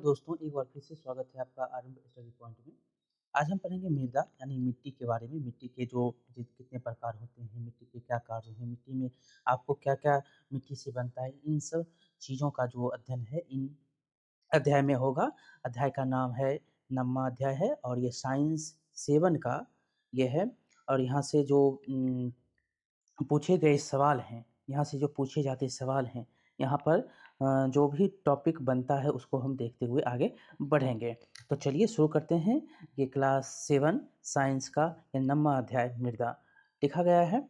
दोस्तों, एक बार फिर से स्वागत है आपका आरंभ स्टडी पॉइंट में। आज हम पढ़ेंगे मृदा यानी मिट्टी के बारे में। मिट्टी के जो कितने प्रकार होते हैं, मिट्टी के क्या कार्य हैं, मिट्टी में आपको क्या-क्या मिट्टी से बनता है, इन सब चीज़ों का जो अध्ययन है इन अध्याय में होगा। अध्याय का नाम है 9वाँ अध्याय है और ये साइंस 7 का ये है। और यहाँ से जो पूछे गए सवाल हैं, यहाँ से जो पूछे जाते सवाल हैं, यहाँ पर जो भी टॉपिक बनता है उसको हम देखते हुए आगे बढ़ेंगे। तो चलिए शुरू करते हैं। ये क्लास 7 साइंस का ये 9वाँ अध्याय मृदा। लिखा गया है,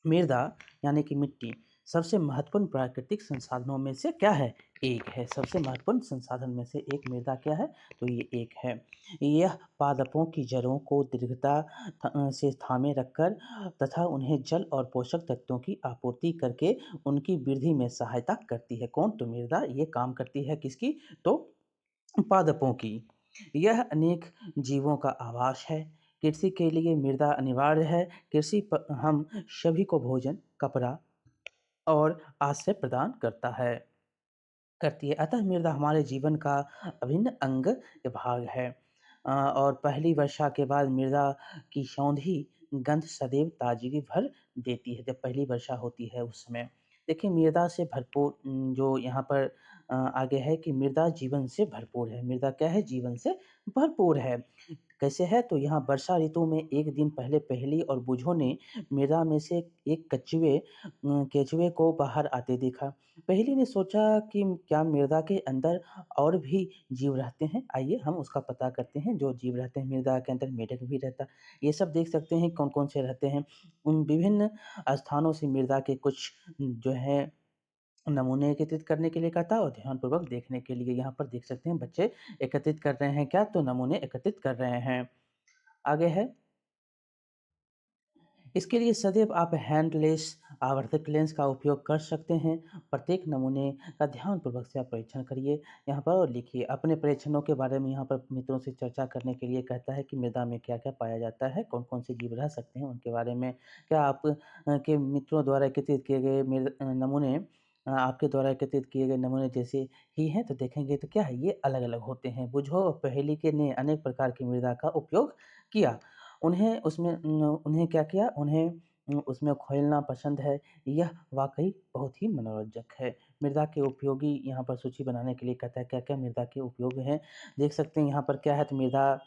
मृदा यानी कि मिट्टी सबसे महत्वपूर्ण प्राकृतिक संसाधनों में से क्या है? एक है। सबसे महत्वपूर्ण संसाधन में से एक मृदा क्या है? तो ये एक है। यह पादपों की जड़ों को दीर्घता से थामे रखकर तथा उन्हें जल और पोषक तत्वों की आपूर्ति करके उनकी वृद्धि में सहायता करती है। कौन? तो मृदा ये काम करती है किसकी? तो पादपों की। यह अनेक जीवों का आवास है। कृषि के लिए मृदा अनिवार्य है। कृषि प हम सभी को भोजन, कपड़ा और आश्रय प्रदान करती है। अतः मृदा हमारे जीवन का अभिन्न अंग या भाग है। और पहली वर्षा के बाद मृदा की सौंधी गंध सदैव ताजगी भर देती है। जब पहली वर्षा होती है उस समय देखिए मृदा से भरपूर जो यहाँ पर आगे है कि मृदा जीवन से भरपूर है। मृदा क्या है? जीवन से भरपूर है। कैसे है? तो यहाँ वर्षा ऋतु में एक दिन पहले पहेली और बूझों ने मृदा में से एक केंचुए को बाहर आते देखा। पहेली ने सोचा कि क्या मृदा के अंदर और भी जीव रहते हैं? आइए हम उसका पता करते हैं। जो जीव रहते हैं मृदा के अंदर, मेढक भी रहता है। ये सब देख सकते हैं कौन-कौन से रहते हैं। उन विभिन्न स्थानों से मृदा के कुछ जो है नमूने एकत्रित करने के लिए कहा था और ध्यानपूर्वक देखने के लिए। यहाँ पर देख सकते हैं बच्चे एकत्रित कर रहे हैं क्या? तो नमूने एकत्रित कर रहे हैं। आगे है, इसके लिए सदैव आप हैंडलेस आवर्धक लेंस का उपयोग कर सकते हैं। प्रत्येक नमूने का ध्यानपूर्वक से आप परीक्षण करिए। यहाँ पर और लिखिए अपने परीक्षणों के बारे में। यहाँ पर मित्रों से चर्चा करने के लिए कहता है कि मृदा में क्या-क्या पाया जाता है, कौन-कौन से जीव रह सकते हैं उनके बारे में। क्या आप के मित्रों द्वारा एकत्रित किए गए नमूने आपके द्वारा एकत्रित किए गए नमूने जैसे ही हैं? तो देखेंगे तो क्या है, ये अलग-अलग होते हैं। बुझो और पहेली के ने अनेक प्रकार की मृदा का उपयोग किया। उन्हें क्या किया? उन्हें उसमें खोलना पसंद है। यह वाक़ई बहुत ही मनोरंजक है। मृदा के उपयोगी यहाँ पर सूची बनाने के लिए कहता है क्या-क्या मृदा के उपयोग हैं। देख सकते हैं यहाँ पर क्या है, तो मृदा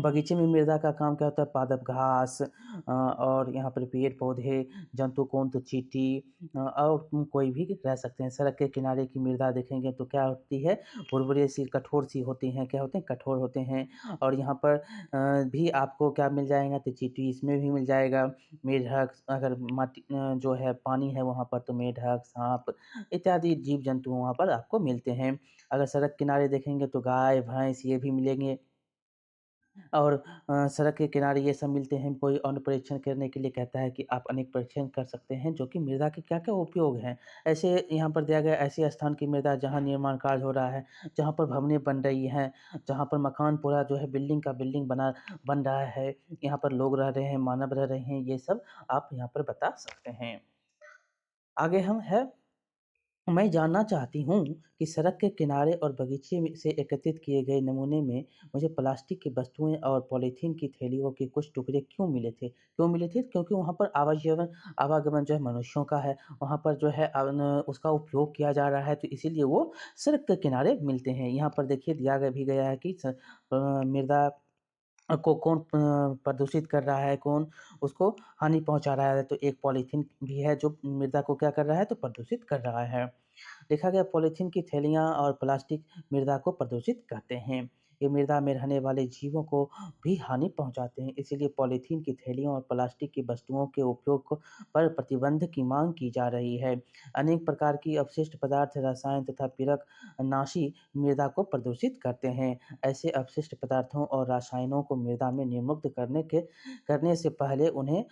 बगीचे में मृदा का काम क्या होता है? पादप घास और यहाँ पर पेड़-पौधे, जंतु-कुंत, चींटी और कोई भी रह सकते हैं। सड़क के किनारे की मृदा देखेंगे तो क्या होती है? भुरभुरे-सी, कठोर-सी होती हैं। क्या होते हैं? कठोर होते हैं। और यहाँ पर भी आपको क्या मिल जाएगा? तो चींटी इसमें भी मिल जाएगा। मेढक, अगर जो है पानी है वहाँ पर तो मेढक, साँप इत्यादि जीव-जंतु वहाँ पर आपको मिलते हैं। अगर सड़क किनारे देखेंगे तो गाय, भैंस ये भी मिलेंगे। और सड़क के किनारे ये सब मिलते हैं। कोई और परीक्षण करने के लिए कहता है कि आप अनेक परीक्षण कर सकते हैं जो कि मृदा के क्या-क्या उपयोग हैं। ऐसे यहाँ पर दिया गया ऐसे स्थान की मृदा जहाँ निर्माण कार्य हो रहा है, जहाँ पर भवनें बन रही हैं, जहाँ पर मकान पूरा जो है बिल्डिंग का बिल्डिंग बन रहा है, यहाँ पर लोग रह रहे हैं, मानव रह रहे हैं, ये सब आप यहाँ पर बता सकते हैं। आगे हम है, मैं जानना चाहती हूँ कि सड़क के किनारे और बगीचे में से एकत्रित किए गए नमूने में मुझे प्लास्टिक की वस्तुएं और पॉलीथीन की थैलियों के कुछ टुकड़े क्यों मिले थे? क्यों मिले थे? क्योंकि वहाँ पर आवागमन जो है मनुष्यों का है, वहाँ पर जो है उसका उपयोग किया जा रहा है, तो इसीलिए वो सड़क के किनारे मिलते हैं। यहाँ पर देखिए दिया गया भी गया है कि मृदा को कौन प्रदूषित कर रहा है, कौन उसको हानि पहुँचा रहा है। तो एक पॉलीथीन भी है जो मृदा को क्या कर रहा है? तो प्रदूषित कर रहा है। देखा गया पॉलीथीन की थैलियाँ और प्लास्टिक मृदा को प्रदूषित करते हैं। ये मृदा में रहने वाले जीवों को भी हानि पहुँचाते हैं। इसीलिए पॉलीथीन की थैलियों और प्लास्टिक की वस्तुओं के पर प्रतिबंध की मांग की जा रही है। अनेक प्रकार की अपशिष्ट पदार्थ, रसायन तथा नाशी मृदा को प्रदूषित करते हैं। ऐसे अपशिष्ट पदार्थों और रसायनों को मृदा में निर्मुक्त करने से पहले उन्हें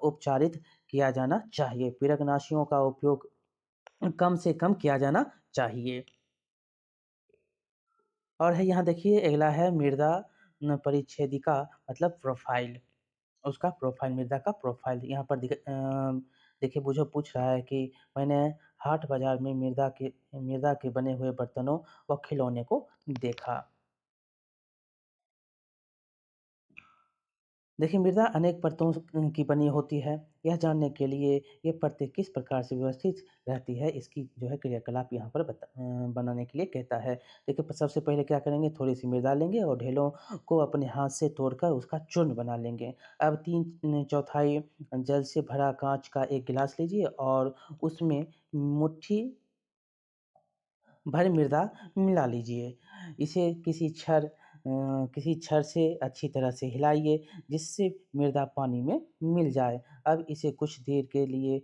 उपचारित किया जाना चाहिए। पीड़कनाशियों का उपयोग कम से कम किया जाना चाहिए। और है यहाँ देखिए अगला है मृदा परिच्छेदिका मतलब प्रोफ़ाइल। उसका प्रोफ़ाइल, मृदा का प्रोफ़ाइल यहाँ पर देखिए वो जो पूछ रहा है कि मैंने हाट बाजार में मृदा के बने हुए बर्तनों व खिलौने को देखा। देखिए, मृदा अनेक परतों की बनी होती है। यह जानने के लिए ये परतें किस प्रकार से व्यवस्थित रहती है, इसकी जो है क्रियाकलाप यहाँ पर बनाने के लिए कहता है। देखिए, सबसे पहले क्या करेंगे, थोड़ी-सी मृदा लेंगे और ढेलों को अपने हाथ से तोड़कर उसका चूर्ण बना लेंगे। अब 3/4 जल से भरा काँच का एक गिलास लीजिए और उसमें मुट्ठी भर मृदा मिला लीजिए। इसे किसी छड़ से अच्छी तरह से हिलाइए, जिससे मृदा पानी में मिल जाए। अब इसे कुछ देर के लिए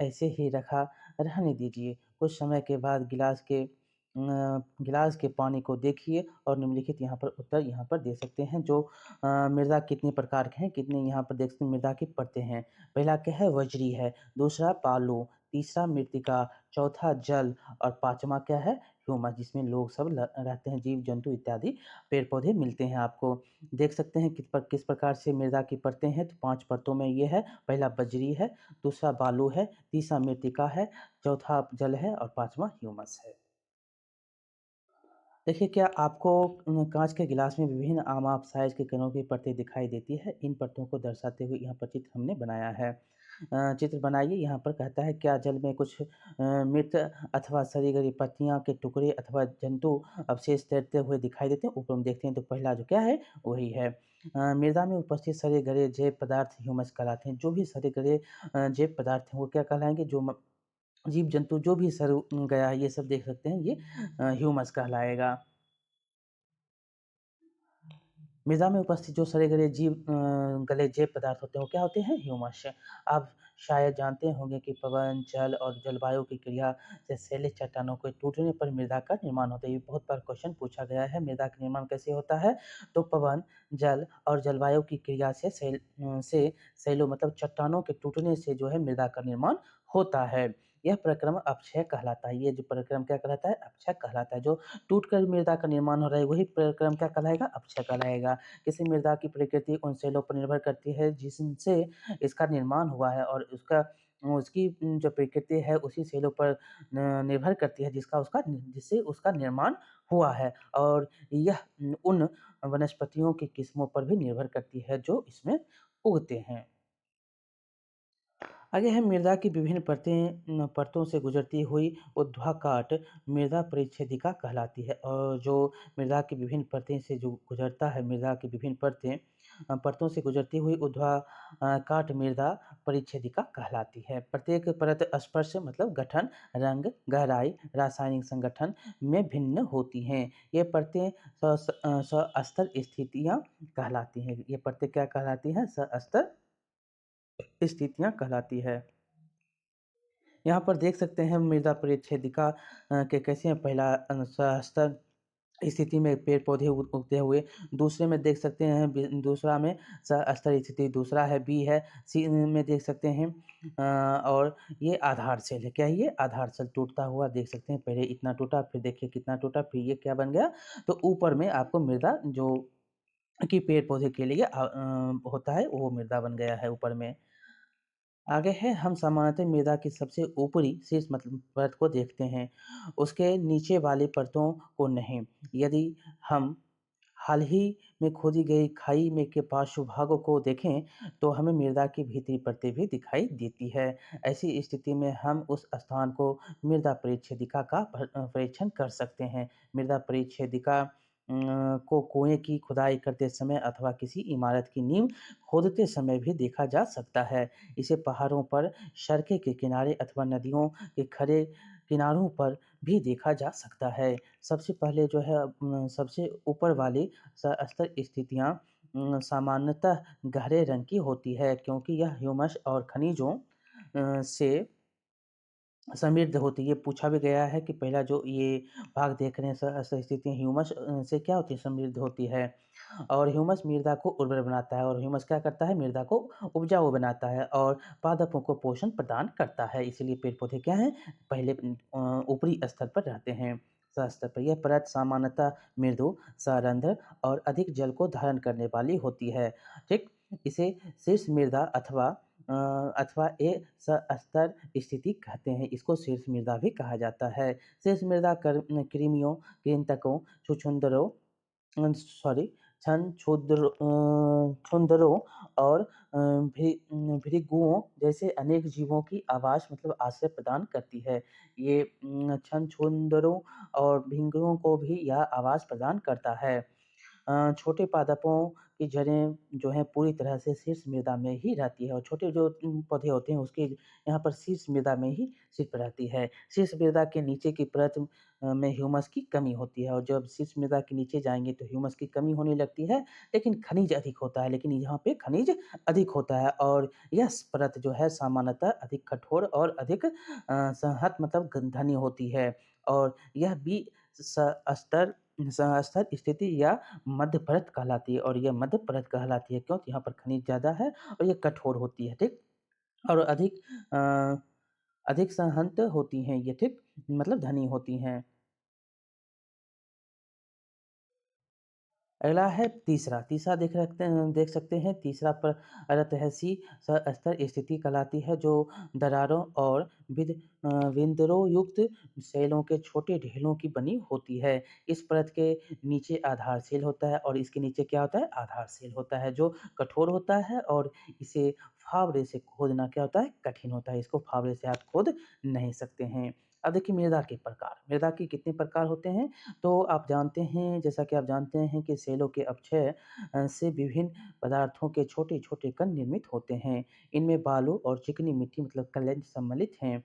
ऐसे ही रखा रहने दीजिए। कुछ समय के बाद गिलास के पानी को देखिए और निम्नलिखित यहाँ पर उत्तर यहाँ पर दे सकते हैं, जो मृदा कितने प्रकार के हैं, कितने यहाँ पर देख सकते हैं मृदा की परतें हैं। पहला क्या है, वज्री है, दूसरा बालू, तीसरा मृत्तिका, चौथा जल और पाँचवाँ क्या है, ह्यूमस, जिसमें लोग सब रहते हैं, जीव-जंतु इत्यादि पेड़-पौधे मिलते हैं आपको। देख सकते हैं किस प्रकार से मृदा की परतें हैं, तो 5 परतों में ये है, पहला बजरी है, दूसरा बालू है, तीसरा मृत्तिका है, चौथा जल है और पाँचवाँ ह्यूमस है। देखिए, क्या आपको काँच के गिलास में विभिन्न आम-आप साइज़ के कणों की परतें दिखाई देती है? इन परतों को दर्शाते हुए यहाँ पर चित्र हमने बनाया है। चित्र बनाइए, यहाँ पर कहता है क्या जल में कुछ मृत अथवा सड़ी-गली पत्तियाँ के टुकड़े अथवा जंतु अवशेष तैरते हुए दिखाई देते हैं? ऊपर हम देखते हैं तो पहला जो क्या है, वही है। मृदा में उपस्थित सड़े-गले जैव पदार्थ ह्यूमस कहलाते हैं। जो भी सड़े-गले जैव पदार्थ हैं, वो क्या कहलाएँगे? जो जीव-जंतु जो भी सड़ गया है, ये सब देख सकते हैं, ये ह्यूमस कहलाएगा। मृदा में उपस्थित जो सड़े-गले गले जैव पदार्थ होते हैं, वो क्या होते हैं? ह्यूमस। आप शायद जानते होंगे कि पवन, जल और जलवायु की क्रिया से सैलित चट्टानों के टूटने पर मृदा का निर्माण होता है। ये बहुत बार क्वेश्चन पूछा गया है, मृदा का निर्माण कैसे होता है? तो पवन, जल और जलवायु की क्रिया से सैलों मतलब चट्टानों के टूटने से जो है मृदा का निर्माण होता है। यह प्रक्रम अपक्षय कहलाता है। ये जो प्रक्रम क्या कहलाता है? अपक्षय कहलाता है। जो टूटकर मृदा का निर्माण हो रहा है, वही प्रक्रम क्या कहलाएगा? अपक्षय कहलाएगा। किसी मृदा की प्रकृति उन सेलों पर निर्भर करती है जिनसे इसका निर्माण हुआ है और उसकी जो प्रकृति है उसी सेलों पर निर्भर करती है जिससे उसका निर्माण हुआ है और यह उन वनस्पतियों की किस्मों पर भी निर्भर करती है जो इसमें उगते हैं। आगे है मृदा की विभिन्न परतों से गुजरती हुई ऊर्ध्वाकाट मृदा परिच्छेदिका कहलाती है और जो मृदा की विभिन्न परतें से जो गुजरता है मृदा की विभिन्न परतों से गुजरती हुई काट मृदा परिच्छेदिका कहलाती है। प्रत्येक परत स्पर्श मतलब गठन, रंग, गहराई, रासायनिक संगठन में भिन्न होती हैं। ये परतें सस्तर स्थितियाँ कहलाती हैं। ये परतें क्या कहलाती हैं? सस्तर स्थितियाँ कहलाती है। यहाँ पर देख सकते हैं मृदा परिच्छेदिका के कैसे हैं। पहला सहस्तर स्थिति में पेड़-पौधे उगते हुए, दूसरे में देख सकते हैं दूसरा में अस्तर स्थिति, दूसरा है बी है, सी में देख सकते हैं और ये आधार सेल है। क्या है ये? आधार सेल टूटता हुआ देख सकते हैं। पहले इतना टूटा, फिर देखिए कितना टूटा, फिर ये क्या बन गया? तो ऊपर में आपको मृदा जो कि पेड़-पौधे के लिए होता है, वो मृदा बन गया है ऊपर में। आगे है हम सामान्यतः मृदा की सबसे ऊपरी शीर्ष मतलब परत को देखते हैं, उसके नीचे वाली परतों को नहीं। यदि हम हाल ही में खोदी गई खाई में के पार्श्व भागों को देखें, तो हमें मृदा की भीतरी परतें भी दिखाई देती है। ऐसी स्थिति में हम उस स्थान को मृदा परिच्छेदिका का परीक्षण कर सकते हैं। मृदा परिच्छेदिका को कुएँ की खुदाई करते समय अथवा किसी इमारत की नींव खोदते समय भी देखा जा सकता है। इसे पहाड़ों पर, सड़कें के किनारे अथवा नदियों के खड़े किनारों पर भी देखा जा सकता है। सबसे पहले जो है सबसे ऊपर वाली स्तर स्थितियाँ सामान्यतः गहरे रंग की होती है क्योंकि यह ह्यूमस और खनिजों से समृद्ध होती है। ये पूछा भी गया है कि पहला जो ये भाग देख रहे हैं स्थितियाँ ह्यूमस से क्या होती है? समृद्ध होती है और ह्यूमस मृदा को उर्वर बनाता है और ह्यूमस क्या करता है? मृदा को उपजाऊ बनाता है और पादपों को पोषण प्रदान करता है। इसीलिए पेड़-पौधे क्या हैं? पहले ऊपरी स्तर पर रहते हैं, सस्तर पर। यह परत सामान्यतः मृदु, सरंध्र और अधिक जल को धारण करने वाली होती है। ठीक? इसे शीर्ष मृदा अथवा अथवा स्तर स्थिति कहते हैं। इसको शीर्ष मृदा भी कहा जाता है। शीर्ष मृदा कृमियों, कृंतकों, छुछुंदरों सॉरी छुंदरों और भृगुओं जैसे अनेक जीवों की आवास मतलब आश्रय प्रदान करती है। ये छुंदरों और भृगुओं को भी यह आवास प्रदान करता है। छोटे पादपों की जड़ें जो हैं पूरी तरह से शीर्ष मृदा में ही रहती है और छोटे जो पौधे होते हैं उसके यहाँ पर शीर्ष मृदा में ही सिर्फ रहती है। शीर्ष मृदा के नीचे की परत में ह्यूमस की कमी होती है और जब शीर्ष मृदा के नीचे जाएँगे तो ह्यूमस की कमी होने लगती है, लेकिन खनिज अधिक होता है, लेकिन यहाँ पे खनिज अधिक होता है और यह परत जो है सामान्यतः अधिक कठोर और अधिक संहत मतलब घनी होती है और यह भी स स्तर स्तर स्थिति या मध्य परत कहलाती है और ये मध्य परत कहलाती है क्योंकि यहाँ पर खनिज ज़्यादा है और ये कठोर होती है, ठीक? और अधिक सहंत होती हैं ये, ठीक? मतलब घनी होती हैं। अगला है तीसरा, तीसरा देख सकते हैं तीसरा पर परत है सी स्तर स्थिति कहलाती है जो दरारों और विंदरों युक्त सेलों के छोटे ढेलों की बनी होती है। इस परत के नीचे आधारशिल होता है और इसके नीचे क्या होता है? आधारशिल होता है जो कठोर होता है और इसे फावड़े से खोदना क्या होता है? कठिन होता है। इसको फावड़े से आप खोद नहीं सकते हैं। अब देखिए मृदा के प्रकार, मृदा के कितने प्रकार होते हैं? तो आप जानते हैं जैसा कि आप जानते हैं कि सेलों के अपक्षय से विभिन्न पदार्थों के छोटे-छोटे कण निर्मित होते हैं। इनमें बालू और चिकनी मिट्टी मतलब क्लेन्ज सम्मिलित हैं।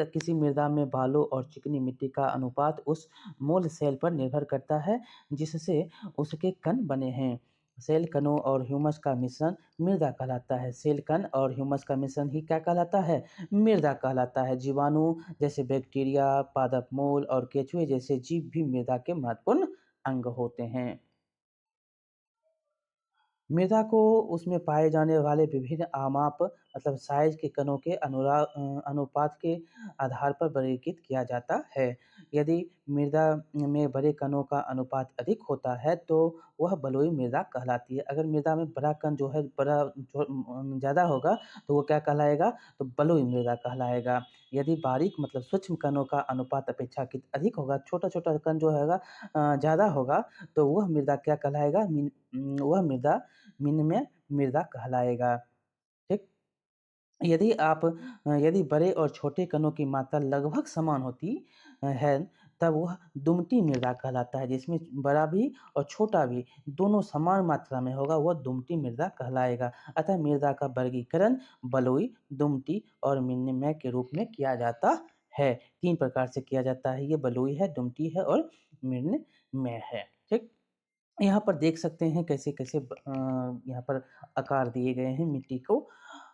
किसी मृदा में बालू और चिकनी मिट्टी का अनुपात उस मूल सेल पर निर्भर करता है जिससे उसके कण बने हैं। सेल कणों और ह्यूमस का मिश्रण मृदा कहलाता है। सेल कण और ह्यूमस का मिश्रण ही क्या कहलाता है? मृदा कहलाता है। जीवाणु जैसे बैक्टीरिया, पादप मूल और केंचुए जैसे जीव भी मृदा के महत्वपूर्ण अंग होते हैं। मृदा को उसमें पाए जाने वाले विभिन्न आमाप मतलब साइज के कणों के अनुपात के आधार पर वर्गीकृत किया जाता है। यदि मृदा में बड़े कणों का अनुपात अधिक होता है तो वह बलुई मृदा कहलाती है। अगर मृदा में बड़ा कण जो है ज़्यादा होगा तो वो क्या कहलाएगा? तो बलुई मृदा कहलाएगा। यदि बारीक मतलब सूक्ष्म कणों का अनुपात अपेक्षाकृत अधिक होगा, छोटा-छोटा कण जो होगा ज़्यादा होगा तो वह मृदा क्या कहलाएगा? वह मृदा निम्न मृदा कहलाएगा, ठीक? यदि बड़े और छोटे कणों की मात्रा लगभग समान होती है, तब वह दुमटी मृदा कहलाता है, जिसमें बड़ा भी और छोटा भी दोनों समान मात्रा में होगा, वह दुमटी मृदा कहलाएगा। अतः मृदा का वर्गीकरण बलुई, दुमटी और मिश्रमय के रूप में किया जाता है। 3 प्रकार से किया जाता है, ये बलुई है, दुमटी है और मिश्रमय है, ठीक? यहाँ पर देख सकते हैं कैसे-कैसे यहाँ पर आकार दिए गए हैं मिट्टी को।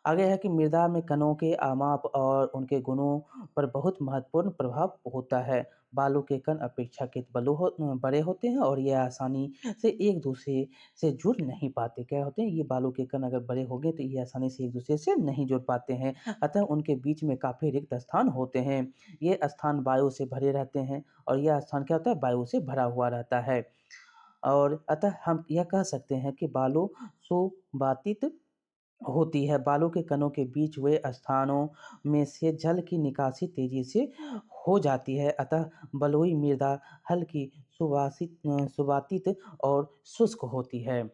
आगे है कि मृदा में कणों के आमाप और उनके गुणों पर बहुत महत्वपूर्ण प्रभाव होता है। बालू के कण अपेक्षाकृत बड़े होते हैं और ये आसानी से एक-दूसरे से जुड़ नहीं पाते। क्या होते हैं? ये बालू के कण अगर बड़े होंगे तो ये आसानी से एक-दूसरे से नहीं जुड़ पाते हैं। अतः उनके बीच में काफ़ी रिक्त स्थान होते हैं। ये स्थान वायु से भरे रहते हैं और यह स्थान क्या होता है? वायु से भरा हुआ रहता है। और अतः हम यह कह सकते हैं कि बालू सुबातित होती है। बालू के कणों के बीच हुए स्थानों में से जल की निकासी तेजी से हो जाती है। अतः बलुई मृदा हल्की, सुबातित और शुष्क होती है।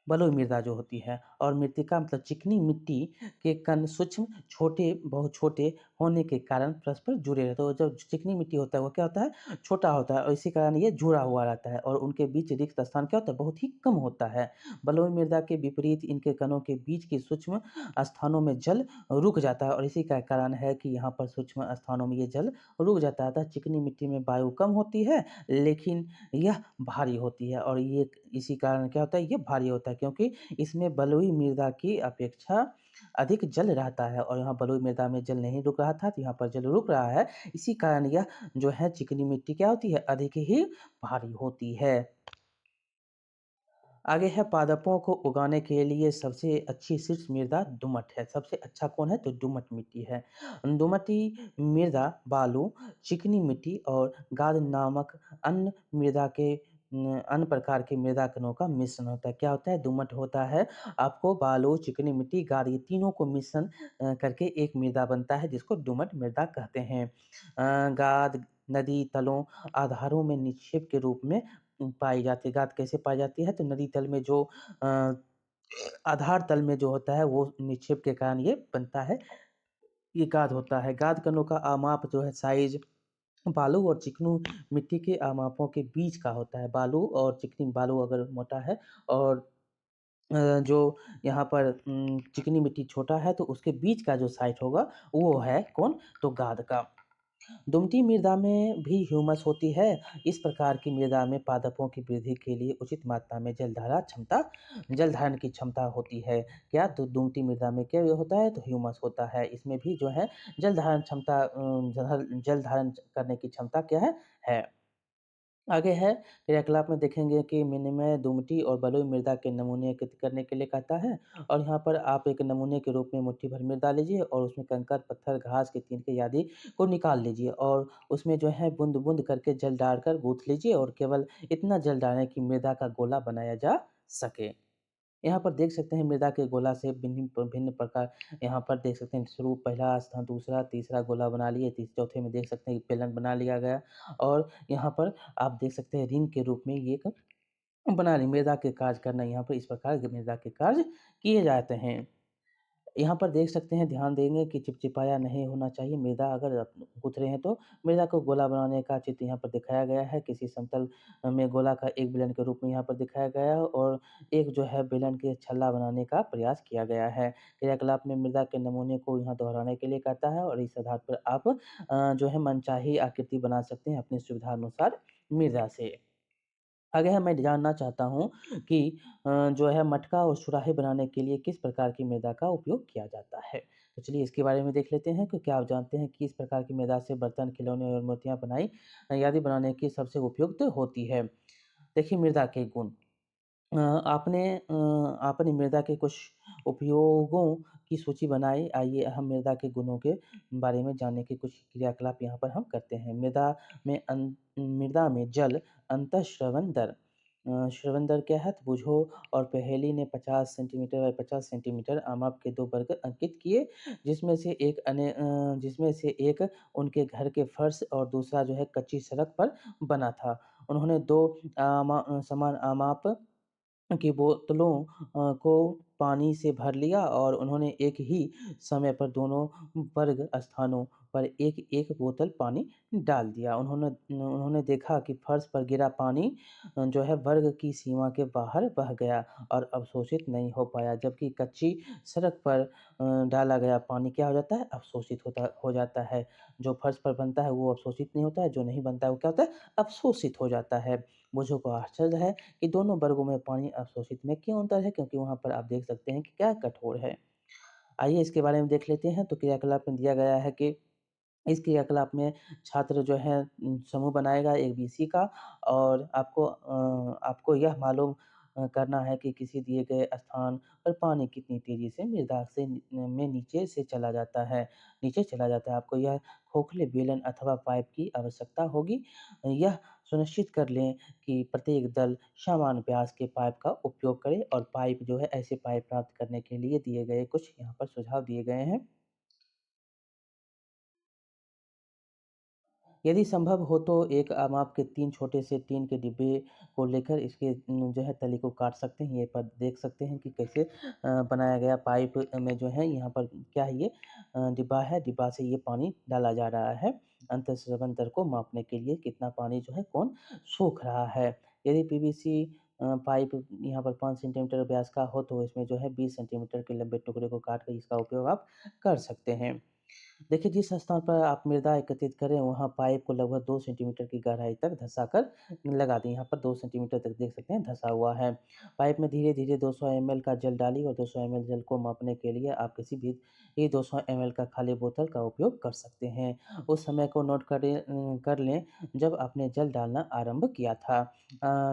बलुई मृदा जो होती है और मृत्तिका मतलब चिकनी मिट्टी के कण सूक्ष्म, बहुत छोटे होने के कारण परस्पर जुड़े रहते हैं। तो जो चिकनी मिट्टी होता है वो क्या होता है? छोटा होता है और इसी कारण ये जुड़ा हुआ रहता है और उनके बीच रिक्त स्थान क्या होता है? बहुत ही कम होता है। बलुई मृदा के विपरीत इनके कणों के बीच के सूक्ष्म स्थानों में जल रुक जाता है और इसी का कारण है कि यहाँ पर सूक्ष्म स्थानों में ये जल रुक जाता है। अतः चिकनी मिट्टी में वायु कम होती है लेकिन यह भारी होती है और ये इसी कारण क्या होता है? ये भारी होता है क्योंकि इसमें बलुई मृदा की अपेक्षा अधिक जल रहता है और यहाँ बलुई मृदा में जल नहीं रुक रहा था तो यहाँ पर जल रुक रहा है। इसी कारण यह जो है चिकनी मिट्टी क्या होती है? अधिक ही भारी होती है। आगे है पादपों को उगाने के लिए सबसे अच्छी शीर्ष मृदा दोमट है। सबसे अच्छा कौन है? तो दोमट मिट्टी है। दोमटी मृदा बालू, चिकनी मिट्टी और गाद नामक अन्य मृदा के अन्य प्रकार की मृदा कणों का मिश्रण होता है। क्या होता है? दोमट होता है, आपको बालू, चिकनी मिट्टी, गाद ये तीनों को मिश्रण करके एक मृदा बनता है जिसको दोमट मृदा कहते हैं। गाद नदी तलों, आधारों में निक्षेप के रूप में पाई जाती है। गाद कैसे पाई जाती है? तो नदी तल में जो अ, आधार तल में जो होता है वो निक्षेप के कारण ये बनता है, ये गाद होता है। गाद कणों का आमाप जो है साइज़ बालू और चिकनी मिट्टी के आमापों के बीच का होता है। बालू और चिकनी बालू अगर मोटा है और जो यहाँ पर चिकनी मिट्टी छोटा है तो उसके बीच का जो साइट होगा वो है कौन? तो गाद का। दुमटी मृदा में भी ह्यूमस होती है। इस प्रकार की मृदा में पादपों की वृद्धि के लिए उचित मात्रा में जल धारण की क्षमता होती है। क्या? तो दुमटी मृदा में क्या होता है? तो ह्यूमस होता है। इसमें भी जो है जल धारण करने की क्षमता क्या है? है। आगे है क्रियाकलाप में देखेंगे कि विनिमय दुमटी और बलुई मृदा के नमूने एकत्रित करने के लिए कहता है और यहाँ पर आप एक नमूने के रूप में मुट्ठी भर मृदा लीजिए और उसमें कंकर, पत्थर, घास के तिनके आदि को निकाल लीजिए और उसमें जो है बूंद-बूंद करके जल डालकर गूँथ लीजिए और केवल इतना जल डालें कि मृदा का गोला बनाया जा सके। यहाँ पर देख सकते हैं मृदा के गोला से भिन्न प्रकार यहाँ पर देख सकते हैं शुरू पहला स्थान, दूसरा, तीसरा गोला बना लिए, चौथे में देख सकते हैं बेलन बना लिया गया और यहाँ पर आप देख सकते हैं रिंग के रूप में ये एक बना ली मृदा के कार्य करना यहाँ पर इस प्रकार के मृदा के कार्य किए जाते हैं। यहाँ पर देख सकते हैं, ध्यान देंगे कि चिपचिपाया नहीं होना चाहिए। मृदा अगर गूँथ रहे हैं तो मृदा को गोला बनाने का चित्र यहाँ पर दिखाया गया है। किसी समतल में गोला का एक बेलन के रूप में यहाँ पर दिखाया गया है और एक जो है बेलन के छल्ला बनाने का प्रयास किया गया है। क्रियाकलाप में मृदा के नमूने को यहाँ दोहराने के लिए कहता है और इस आधार पर आप जो है मनचाही आकृति बना सकते हैं अपनी सुविधा अनुसार मृदा से। आगे है मैं जानना चाहता हूँ कि जो है मटका और सुराही बनाने के लिए किस प्रकार की मृदा का उपयोग किया जाता है? तो चलिए इसके बारे में देख लेते हैं कि क्या आप जानते हैं कि किस प्रकार की मृदा से बर्तन, खिलौने और मूर्तियाँ बनाई आदि बनाने की सबसे उपयुक्त होती है? देखिए मृदा के गुण आपने मृदा के कुछ उपयोगों की सूची बनाई। आइए हम मृदा के गुणों के बारे में जानने के कुछ क्रियाकलाप यहाँ पर हम करते हैं। मृदा में जल अंतःस्रवण दर श्रवण दर क्या है? तो बूझो और पहेली ने 50 सेंटीमीटर बाई 50 सेंटीमीटर आमाप के 2 वर्ग अंकित किए, जिसमें से एक उनके घर के फर्श और दूसरा जो है कच्ची सड़क पर बना था। उन्होंने 2 समान आमाप की बोतलों को पानी से भर लिया और उन्होंने एक ही समय पर दोनों वर्ग स्थानों पर एक-एक बोतल पानी डाल दिया। उन्होंने देखा कि फर्श पर गिरा पानी जो है वर्ग की सीमा के बाहर बह गया और अवशोषित नहीं हो पाया, जबकि कच्ची सड़क पर डाला गया पानी क्या हो जाता है? अवशोषित हो जाता है। जो फर्श पर बनता है वो अवशोषित नहीं होता है, जो नहीं बनता है वो क्या होता है? अवशोषित हो जाता है। मुझे को आश्चर्य है कि दोनों वर्गों में पानी अवशोषित में क्यों अंतर है? क्योंकि वहाँ पर आप देख सकते हैं कि क्या कठोर है। आइए इसके बारे में देख लेते हैं, तो क्रियाकलाप में दिया गया है कि इस क्रियाकलाप में छात्र जो है समूह बनाएगा एक बीसी का और आपको यह मालूम करना है कि किसी दिए गए स्थान पर पानी कितनी तेज़ी से मृदा से में नीचे चला जाता है। आपको यह खोखले बेलन अथवा पाइप की आवश्यकता होगी। यह सुनिश्चित कर लें कि प्रत्येक दल समान व्यास के पाइप का उपयोग करे और पाइप जो है ऐसे पाइप प्राप्त करने के लिए दिए गए कुछ यहाँ पर सुझाव दिए गए हैं। यदि संभव हो तो एक माप के 3 छोटे से टीन के डिब्बे को लेकर इसके जो है तली को काट सकते हैं। ये पर देख सकते हैं कि कैसे बनाया गया पाइप में जो है यहाँ पर क्या है ये डिब्बा है, डिब्बा से ये पानी डाला जा रहा है। अंतःस्रवण दर को मापने के लिए कितना पानी जो है कौन सूख रहा है। यदि पीवीसी पाइप यहाँ पर 5 सेंटीमीटर व्यास का हो तो इसमें जो है 20 सेंटीमीटर के लंबे टुकड़े को काट कर इसका उपयोग आप कर सकते हैं। देखिए, जिस स्थान पर आप मृदा एकत्रित करें, वहाँ पाइप को लगभग 2 सेंटीमीटर की गहराई तक धँसाकर लगा दें। यहाँ पर 2 सेंटीमीटर तक देख सकते हैं धँसा हुआ है। पाइप में धीरे-धीरे 200 एमएल का जल डालिए और 200 एमएल जल को मापने के लिए आप किसी भी ये 200 एमएल का खाली बोतल का उपयोग कर सकते हैं। उस समय को नोट कर लें जब आपने जल डालना आरंभ किया था।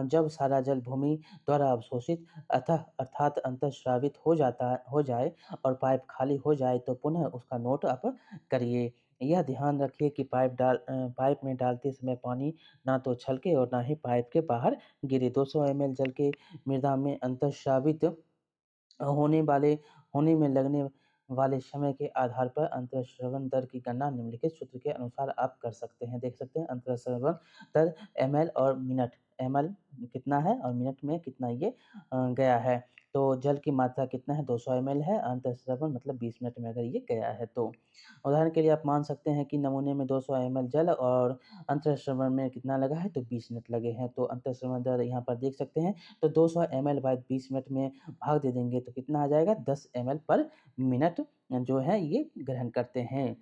जब सारा जल भूमि द्वारा अवशोषित अर्थात अंतःस्रावित हो जाए और पाइप खाली हो जाए तो पुनः उसका नोट आप करिए। यह ध्यान रखिए कि पाइप में डालते समय पानी ना तो छलके और ना ही पाइप के बाहर गिरे। 200 ml जल के मृदा में अंतःस्रावित होने वाले होने में लगने वाले समय के आधार पर अंतःस्रवण दर की गणना निम्नलिखित सूत्र के अनुसार आप कर सकते हैं। देख सकते हैं अंतःस्रवण दर एमएल और मिनट, एमएल कितना है और मिनट में कितना ये गया है। तो जल की मात्रा कितना है, 200 एमएल है, अंतःस्रवण मतलब 20 मिनट में अगर ये गया है तो। उदाहरण के लिए आप मान सकते हैं कि नमूने में 200 एमएल जल और अंतःस्रवण में कितना लगा है, तो 20 मिनट लगे हैं। तो अंतःस्रवण दर यहाँ पर देख सकते हैं, तो 200 एमएल बाय 20 मिनट में भाग दे देंगे तो कितना आ जाएगा, 10 एमएल पर मिनट जो है ये ग्रहण करते हैं,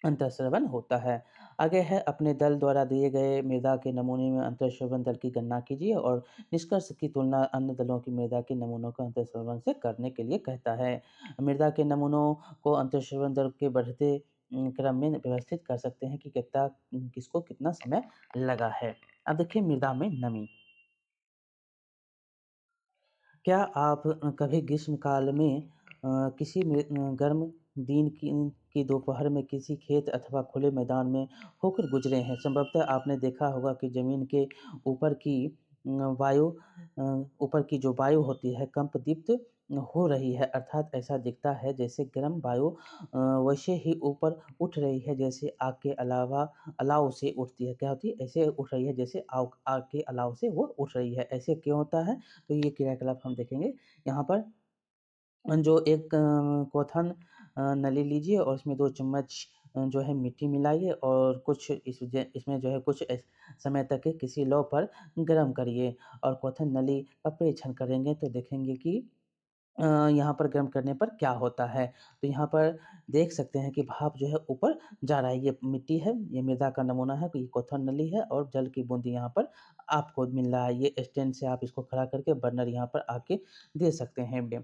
अंतःस्रवण होता है। आगे है अपने दल द्वारा दिए गए मृदा के नमूने में अंतःस्रवण दर की गणना कीजिए और निष्कर्ष की तुलना अन्य दलों की मृदा के नमूनों का अंतःस्रवण से करने के लिए कहता है। मृदा के नमूनों को अंतःस्रवण दर के बढ़ते क्रम में व्यवस्थित कर सकते हैं कि कितना किसको कितना समय लगा है। अब देखिए मृदा में नमी। क्या आप कभी ग्रीष्मकाल में किसी गर्म दिन की दोपहर में किसी खेत अथवा खुले मैदान में होकर गुजरे हैं? संभवतः आपने देखा होगा कि ज़मीन के ऊपर की ऊपर की जो वायु होती है कंपदीप्त हो रही है, अर्थात ऐसा दिखता है जैसे गर्म वायु वैसे ही ऊपर उठ रही है जैसे आग के अलाव से उठती है। क्या होती है? ऐसे उठ रही है जैसे आग आग के अलाव से वो उठ रही है। ऐसे क्यों होता है? तो ये क्रियाकलाप हम देखेंगे। यहाँ पर जो एक कोथन नली लीजिए और उसमें 2 चम्मच जो है मिट्टी मिलाइए और कुछ इसमें जो है कुछ समय तक किसी लौ पर गरम करिए और कोथन नली का परीक्षण करेंगे तो देखेंगे कि यहाँ पर गर्म करने पर क्या होता है। तो यहाँ पर देख सकते हैं कि भाप जो है ऊपर जा रहा है। ये मिट्टी है, ये मृदा का नमूना है, ये कोथन नली है और जल की बूंदी यहाँ पर आपको मिल रहा है। ये स्टैंड से आप इसको खड़ा करके बर्नर यहाँ पर आके दे सकते हैं।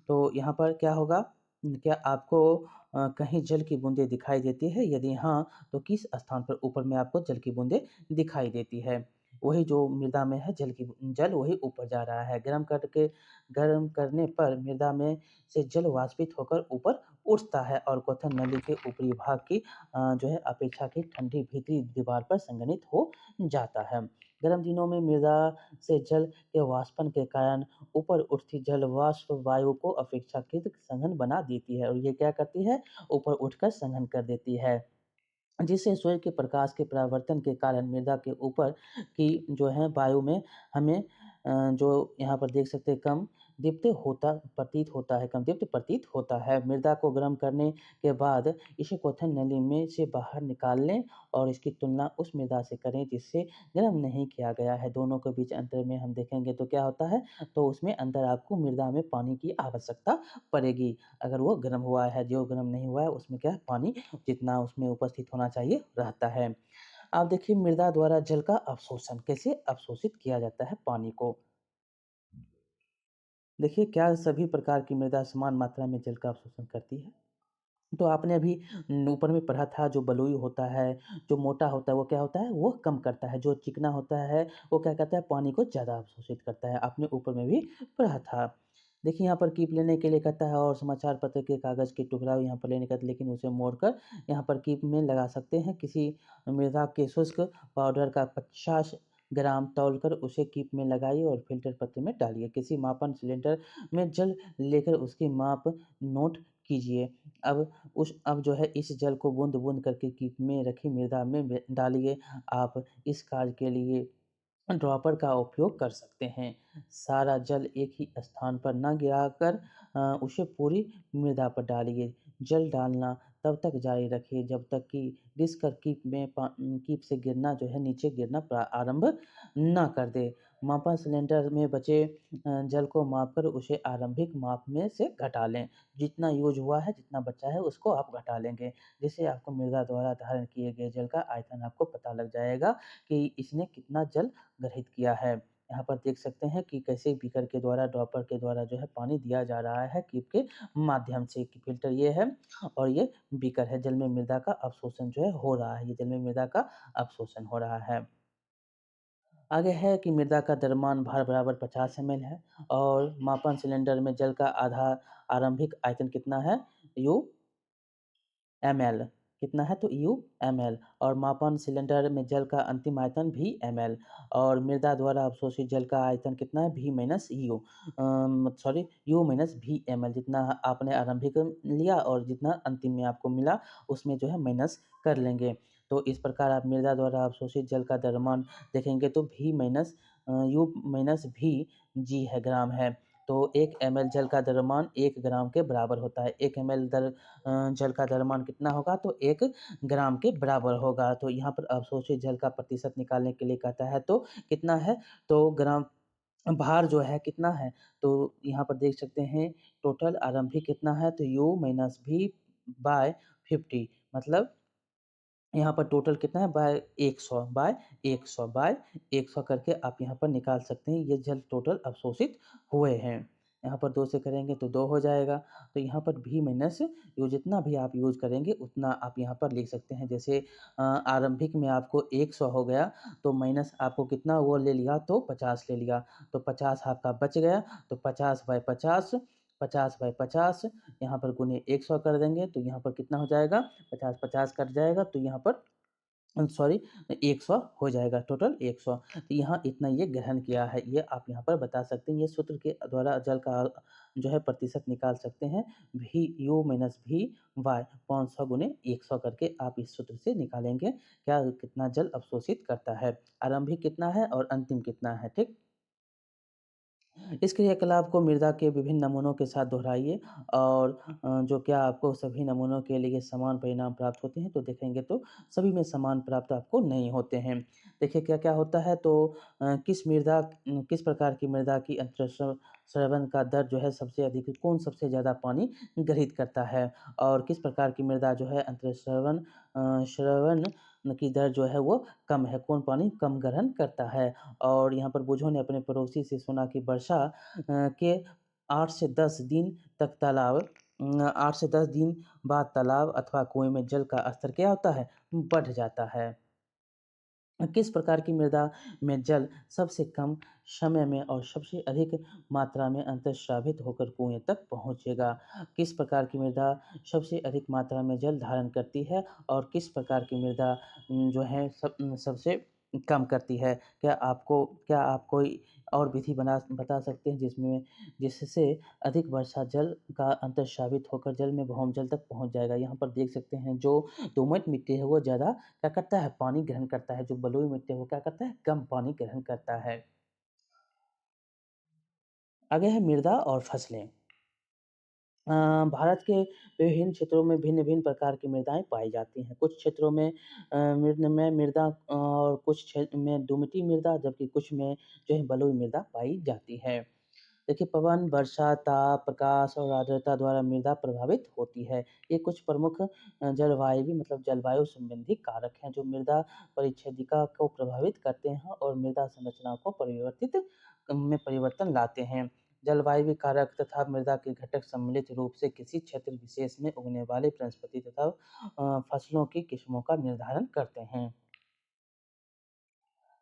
तो यहाँ पर क्या होगा, क्या आपको कहीं जल की बूँदें दिखाई देती है? यदि हाँ, तो किस स्थान पर ऊपर में आपको जल की बूँदें दिखाई देती है? वही जो मृदा में है जल वही ऊपर जा रहा है। गर्म करने पर मृदा में से जल वाष्पित होकर ऊपर उठता है और क्वथन नली के ऊपरी भाग की जो है अपेक्षाकृत ठंडी भीतरी दीवार पर संघनित हो जाता है। गर्म दिनों में मृदा से जल के वाष्पन के कारण ऊपर उठती जल वाष्प वायु को अपेक्षाकृत सघन बना देती है और ये क्या करती है, ऊपर उठकर सघन कर देती है। जिससे सूर्य के प्रकाश के परावर्तन के कारण मृदा के ऊपर की जो है वायु में हमें जो यहाँ पर देख सकते हैं कम दीप्त प्रतीत होता है। मृदा को गर्म करने के बाद इसे क्वथन नली में से बाहर निकाल लें और इसकी तुलना उस मृदा से करें जिससे गर्म नहीं किया गया है। दोनों के बीच अंतर में हम देखेंगे तो क्या होता है, तो उसमें अंदर आपको मृदा में पानी की आवश्यकता पड़ेगी। अगर वो गर्म हुआ है, जो गर्म नहीं हुआ है उसमें क्या है, पानी जितना उसमें उपस्थित होना चाहिए रहता है। आप देखिए मृदा द्वारा जल का अवशोषण, कैसे अवशोषित किया जाता है पानी को। देखिए क्या सभी प्रकार की मृदा समान मात्रा में जल का अवशोषण करती है? तो आपने अभी ऊपर में पढ़ा था जो बलुई होता है, जो मोटा होता है वो क्या होता है? वो कम करता है, जो चिकना होता है वो क्या करता है? पानी को ज़्यादा अवशोषित करता है। आपने ऊपर में भी पढ़ा था। देखिए यहाँ पर कीप लेने के लिए कहता है और समाचार पत्र के कागज़ के टुकड़ा यहाँ पर लेने का, लेकिन उसे मोड़कर यहाँ पर कीप में लगा सकते हैं। किसी मृदा के शुष्क पाउडर का 50 ग्राम तौलकर उसे कीप में लगाइए और फ़िल्टर पत्र में डालिए। किसी मापन सिलेंडर में जल लेकर उसकी माप नोट कीजिए। अब जो है इस जल को बूँद-बूँद करके कीप में रखी मृदा में डालिए। आप इस कार्य के लिए ड्रॉपर का उपयोग कर सकते हैं। सारा जल एक ही स्थान पर न गिराकर उसे पूरी मृदा पर डालिए। जल डालना तब तक जारी रखिए जब तक कि डिस्क कीप से गिरना जो है नीचे गिरना आरंभ ना कर दे। मापा सिलेंडर में बचे जल को मापकर उसे आरंभिक माप में से घटा लें। जितना यूज़ हुआ है, जितना बचा है उसको आप घटा लेंगे। जिससे आपको मृदा द्वारा धारण किए गए जल का आयतन आपको पता लग जाएगा कि इसने कितना जल ग्रहित किया है। यहाँ पर देख सकते हैं कि कैसे बीकर के द्वारा, ड्रॉपर के द्वारा जो है पानी दिया जा रहा है कीप के माध्यम से। कि फ़िल्टर ये है और ये बीकर है। जल में मृदा का अवशोषण जो है हो रहा है। ये जल में मृदा का अवशोषण हो रहा है। आगे है कि मृदा का द्रव्यमान भार बराबर 50 एमएल है और मापन सिलेंडर में जल का आधा आरंभिक आयतन कितना है? You ML. कितना है तो यू ml, और मापन सिलेंडर में जल का अंतिम आयतन भी ml, और मृदा द्वारा अवशोषित जल का आयतन कितना है v minus you, sorry you minus v ml, जितना आपने आरंभिक लिया और जितना अंतिम में आपको मिला उसमें जो है माइनस कर लेंगे। तो इस प्रकार आप मृदा द्वारा अवशोषित जल का द्रव्यमान देखेंगे तो v माइनस यू माइनस भी जी है ग्राम है। तो 1 ml जल का द्रव्यमान 1 ग्राम के बराबर होता है। 1 ml जल का द्रव्यमान कितना होगा तो 1 ग्राम के बराबर होगा। तो यहाँ पर अवशोषित जल का प्रतिशत निकालने के लिए कहता है तो कितना है तो ग्राम भार जो है कितना है तो यहाँ पर देख सकते हैं टोटल आरंभिक कितना है तो यू माइनस भी बाय 50, मतलब यहाँ पर टोटल कितना है बाय 100 बाय 100 बाय 100 करके आप यहाँ पर निकाल सकते हैं ये जल टोटल अवशोषित हुए हैं। यहाँ पर 2 से करेंगे तो 2 हो जाएगा। तो यहाँ पर भी माइनस यू जितना भी आप यूज़ करेंगे उतना आप यहाँ पर लिख सकते हैं। जैसे आरंभिक में आपको 100 हो गया तो माइनस आपको कितना वो ले लिया तो 50 ले लिया, तो 50 आपका बच गया, तो 50 बाय 50, 50 बाय 50 यहाँ पर गुने 100 कर देंगे तो यहाँ पर कितना हो जाएगा 50 50 कट जाएगा तो यहाँ पर सॉरी 100 हो जाएगा, टोटल 100। तो यहाँ इतना ये ग्रहण किया है, ये आप यहाँ पर बता सकते हैं। ये सूत्र के द्वारा जल का जो है प्रतिशत निकाल सकते हैं। भी यू माइनस भी वाई 500 गुने 100 करके आप इस सूत्र से निकालेंगे क्या कितना जल अवशोषित करता है, आरंभिक कितना है और अंतिम कितना है। ठीक, इस क्रियाकलाप को मृदा के विभिन्न नमूनों के साथ दोहराइए और जो क्या आपको सभी नमूनों के लिए समान परिणाम प्राप्त होते हैं तो देखेंगे तो सभी में समान प्राप्त आपको नहीं होते हैं। देखिए क्या क्या होता है तो किस प्रकार की मृदा की श्रवण का दर जो है सबसे अधिक, कौन सबसे ज़्यादा पानी ग्रहित करता है, और किस प्रकार की मृदा जो है श्रवण की दर जो है वो कम है, कौन पानी कम ग्रहण करता है। और यहाँ पर बुझो ने अपने पड़ोसी से सुना कि वर्षा के 8 से 10 दिन तक 8 से 10 दिन बाद तालाब अथवा कुएं में जल का स्तर क्या होता है बढ़ जाता है। किस प्रकार की मृदा में जल सबसे कम समय में और सबसे अधिक मात्रा में अंतर्स्रावित होकर कुएं तक पहुंचेगा। किस प्रकार की मृदा सबसे अधिक मात्रा में जल धारण करती है और किस प्रकार की मृदा जो है सबसे कम करती है। क्या आप कोई और विधि बता सकते हैं जिससे अधिक वर्षा जल का अंतर्स्रावित होकर जल में भौमजल तक पहुंच जाएगा। यहाँ पर देख सकते हैं जो दोमट मिट्टी है वो ज़्यादा क्या करता है पानी ग्रहण करता है, जो बलुई मिट्टी है वो क्या करता है कम पानी ग्रहण करता है। आगे है मृदा और फसलें। भारत के विभिन्न क्षेत्रों में भिन्न-भिन्न प्रकार की मृदाएँ पाई जाती हैं। कुछ क्षेत्रों में मृदा और कुछ क्षेत्र में दोमटी मृदा, जबकि कुछ में जो है बलुई मृदा पाई जाती है। देखिए पवन, वर्षा, ताप, प्रकाश और आर्द्रता द्वारा मृदा प्रभावित होती है। ये कुछ प्रमुख जलवायु मतलब जलवायु संबंधी कारक हैं जो मृदा परिच्छेदिका को प्रभावित करते हैं और मृदा संरचना को परिवर्तन लाते हैं। जलवायु कारक तथा मृदा के घटक सम्मिलित रूप से किसी क्षेत्र विशेष में उगने वाले वनस्पति तथा फसलों की किस्मों का निर्धारण करते हैं।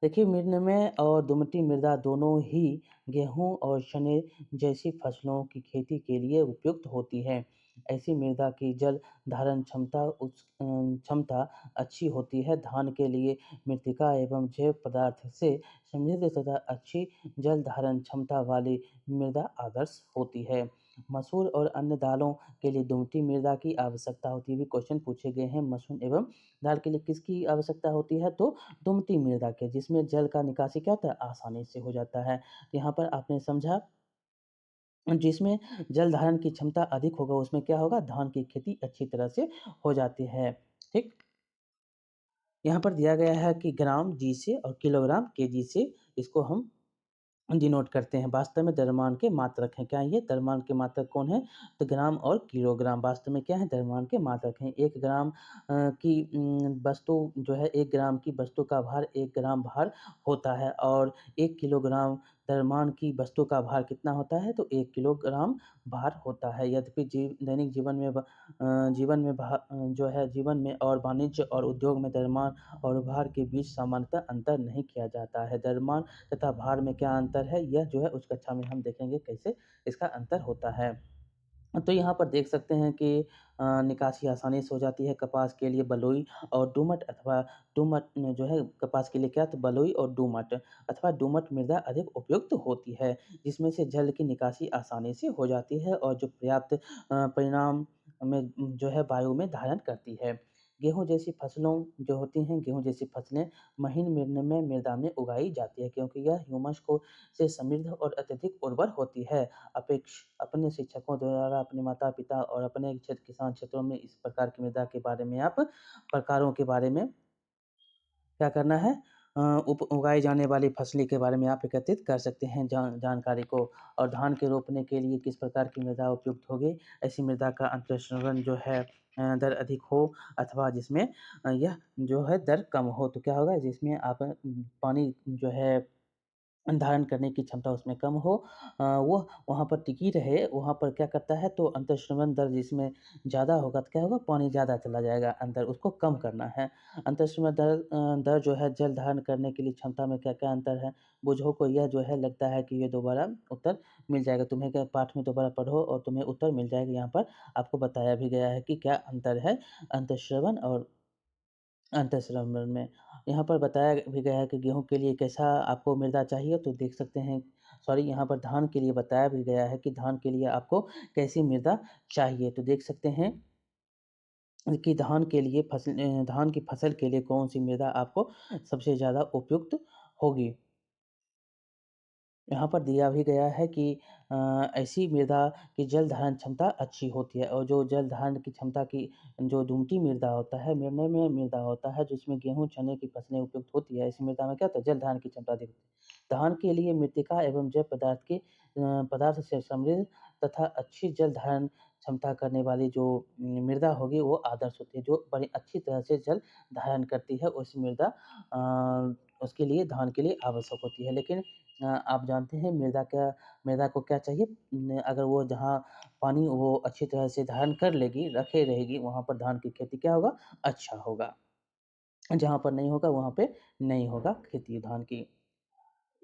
देखिए निम्न और दोमटी मृदा दोनों ही गेहूँ और चने जैसी फसलों की खेती के लिए उपयुक्त होती है। ऐसी मृदा की जल धारण क्षमता अच्छी होती है। धान के लिए मृत्तिका एवं जैव पदार्थ से समृद्ध तथा अच्छी जल धारण क्षमता वाली मृदा आदर्श होती है। मसूर और अन्य दालों के लिए दोमटी मृदा की आवश्यकता होती है। भी क्वेश्चन पूछे गए हैं मसूर एवं दाल के लिए किसकी आवश्यकता होती है तो दोमटी मृदा के, जिसमें जल का निकासी क्या होता है आसानी से हो जाता है। तो यहाँ पर आपने समझा जिसमें जल धारण की क्षमता अधिक होगा उसमें क्या होगा धान की खेती अच्छी तरह से हो जाती है। ठीक, यहाँ पर दिया गया है कि ग्राम जी से और किलोग्राम केजी से इसको हम डिनोट करते हैं। वास्तव में द्रव्यमान के मात्रक हैं। क्या ये द्रव्यमान के मात्रक कौन है तो ग्राम और किलोग्राम वास्तव में क्या है द्रव्यमान के मात्रक हैं। 1 ग्राम की वस्तु जो है 1 ग्राम की वस्तु का भार 1 ग्राम भार होता है और 1 किलोग्राम द्रव्यमान की वस्तु का भार कितना होता है तो 1 किलोग्राम भार होता है। यद्यपि दैनिक जीवन में और वाणिज्य और उद्योग में द्रव्यमान और भार के बीच सामान्यतः अंतर नहीं किया जाता है। द्रव्यमान तथा भार में क्या अंतर है यह जो है उस कक्षा में हम देखेंगे कैसे इसका अंतर होता है। तो यहाँ पर देख सकते हैं कि निकासी आसानी से हो जाती है। कपास के लिए बलुई और दोमट अथवा दोमट जो है कपास के लिए क्या तो बलुई और दोमट अथवा दोमट मृदा अधिक उपयुक्त होती है, जिसमें से जल की निकासी आसानी से हो जाती है और जो पर्याप्त परिणाम में जो है वायु में धारण करती है। गेहूँ जैसी फसलों जो होती हैं, गेहूँ जैसी फसलें महीन मिलने में मृदा में उगाई जाती है, क्योंकि यह ह्यूमस को से समृद्ध और अत्यधिक उर्वर होती है। अपने शिक्षकों द्वारा अपने माता-पिता और अपने क्षेत्र किसान क्षेत्रों में इस प्रकार की मृदा के बारे में आप प्रकारों के बारे में क्या करना है उप उगाई जाने वाली फसली के बारे में आप एकत्रित कर सकते हैं जानकारी को। और धान के रोपने के लिए किस प्रकार की मृदा उपयुक्त होगी? ऐसी मृदा का अंतर्संबंध जो है दर अधिक हो अथवा जिसमें यह जो है दर कम हो, तो क्या होगा जिसमें आप पानी जो है धारण करने की क्षमता उसमें कम हो वो वहाँ पर टिकी रहे, वहाँ पर क्या करता है तो अंतर्श्रवण दर जिसमें ज़्यादा होगा तो क्या होगा पानी ज़्यादा चला जाएगा अंदर, उसको कम करना है। अंतर्श्रवण दर जो है जल धारण करने के लिए क्षमता में क्या-क्या अंतर है? बुझो को यह जो है लगता है कि ये दोबारा उत्तर मिल जाएगा। तुम्हें क्या पाठ में दोबारा पढ़ो और तुम्हें उत्तर मिल जाएगा। यहाँ पर आपको बताया भी गया है कि क्या अंतर है अंतर्श्रवण और अंतःस्रावन में। यहाँ पर बताया भी गया है कि गेहूँ के लिए कैसा आपको मृदा चाहिए तो देख सकते हैं सॉरी यहाँ पर धान के लिए बताया भी गया है कि धान के लिए आपको कैसी मृदा चाहिए। तो देख सकते हैं कि धान की फसल के लिए कौन-सी मृदा आपको सबसे ज़्यादा उपयुक्त होगी। यहाँ पर दिया भी गया है कि ऐसी मृदा की जल धारण क्षमता अच्छी होती है और जो जल धारण की क्षमता की जो दुमटी मृदा होता है, निर्णय में मृदा होता है जिसमें गेहूँ, चने की फसलें उपयुक्त होती है, ऐसी मृदा में क्या होता है जल धारण की क्षमता अधिक होती है। धान के लिए मृत्तिका एवं जैव पदार्थ से समृद्ध तथा अच्छी जल धारण क्षमता करने वाली जो मृदा होगी वो आदर्श होती है, जो बड़ी अच्छी तरह से जल धारण करती है, उस मृदा उसके लिए धान के लिए आवश्यक होती है। लेकिन आप जानते हैं मृदा को क्या चाहिए अगर वो जहाँ पानी वो अच्छी तरह से धारण कर लेगी, रखे रहेगी, वहाँ पर धान की खेती क्या होगा? अच्छा होगा। जहाँ पर नहीं होगा, वहाँ पे नहीं होगा खेती धान की।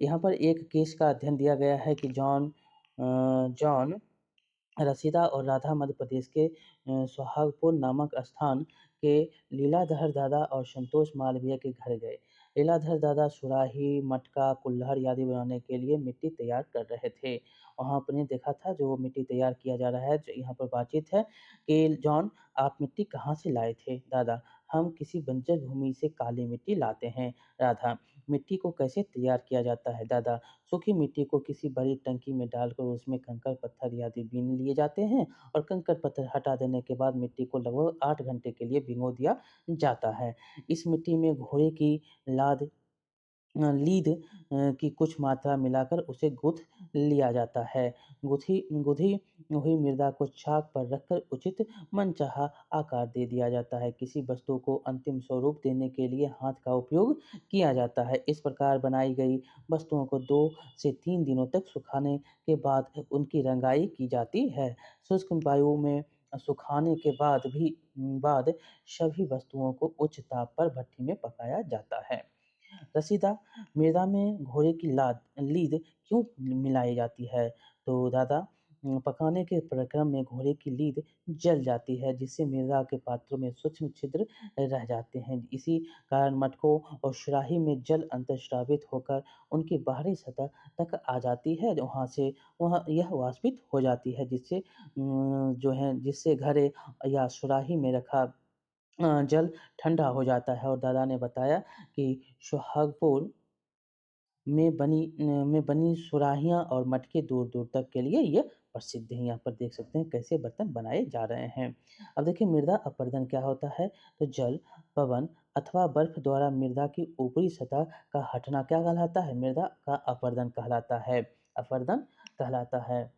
यहाँ पर एक केस का अध्ययन दिया गया है कि जॉन रसीदा और राधा मध्य प्रदेश के सुहागपुर नामक स्थान के लीलाधर दादा और संतोष मालवीय के घर गए। लीलाधर दादा सुराही, मटका, कुल्हड़ आदि बनाने के लिए मिट्टी तैयार कर रहे थे। वहाँ आपने देखा था जो मिट्टी तैयार किया जा रहा है, जो यहाँ पर बातचीत है कि जॉन आप मिट्टी कहाँ से लाए थे? दादा हम किसी बंजर भूमि से काली मिट्टी लाते हैं। राधा मिट्टी को कैसे तैयार किया जाता है? दादा सूखी मिट्टी को किसी बड़ी टंकी में डालकर उसमें कंकड़ पत्थर आदि बीन लिए जाते हैं और कंकड़ पत्थर हटा देने के बाद मिट्टी को लगभग 8 घंटे के लिए भिगो दिया जाता है। इस मिट्टी में घोड़े की लाद लीद की कुछ मात्रा मिलाकर उसे गूँथ लिया जाता है। गुँधी हुई मृदा को चाक पर रखकर उचित मनचाहा आकार दे दिया जाता है। किसी वस्तु को अंतिम स्वरूप देने के लिए हाथ का उपयोग किया जाता है। इस प्रकार बनाई गई वस्तुओं को 2 से 3 दिनों तक सुखाने के बाद उनकी रंगाई की जाती है। शुष्क वायु में सुखाने के बाद सभी वस्तुओं को उच्च ताप पर भट्ठी में पकाया जाता है। रसीदा मृदा में घोड़े की लीद क्यों मिलाई जाती है? तो दादा पकाने के प्रक्रम में घोड़े की लीद जल जाती है जिससे मृदा के पात्रों में सूक्ष्म छिद्र रह जाते हैं। इसी कारण मटकों और सुराही में जल अंतर्स्रावित होकर उनकी बाहरी सतह तक आ जाती है। वहाँ से वह यह वाष्पित हो जाती है जिससे घड़े या सुराही में रखा जल ठंडा हो जाता है और दादा ने बताया कि सुहागपुर में बनी सुराहियाँ और मटके दूर-दूर तक के लिए ये प्रसिद्ध हैं। यहाँ पर देख सकते हैं कैसे बर्तन बनाए जा रहे हैं। अब देखिए मृदा अपरदन क्या होता है? तो जल, पवन अथवा बर्फ द्वारा मृदा की ऊपरी सतह का हटना क्या कहलाता है? मृदा का अपरदन कहलाता है। अपरदन कहलाता है।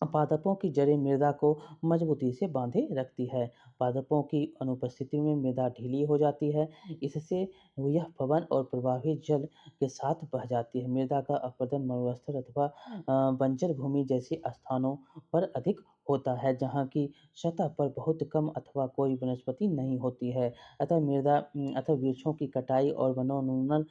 पादपों की जड़ें मृदा को मजबूती से बांधे रखती है। पादपों की अनुपस्थिति में मृदा ढीली हो जाती है। इससे यह पवन और प्रवाही जल के साथ बह जाती है। मृदा का अपरदन मरुस्थल अथवा बंजर भूमि जैसे स्थानों पर अधिक होता है जहाँ की सतह पर बहुत कम अथवा कोई वनस्पति नहीं होती है। अतः वृक्षों की कटाई और वनोन्मूलन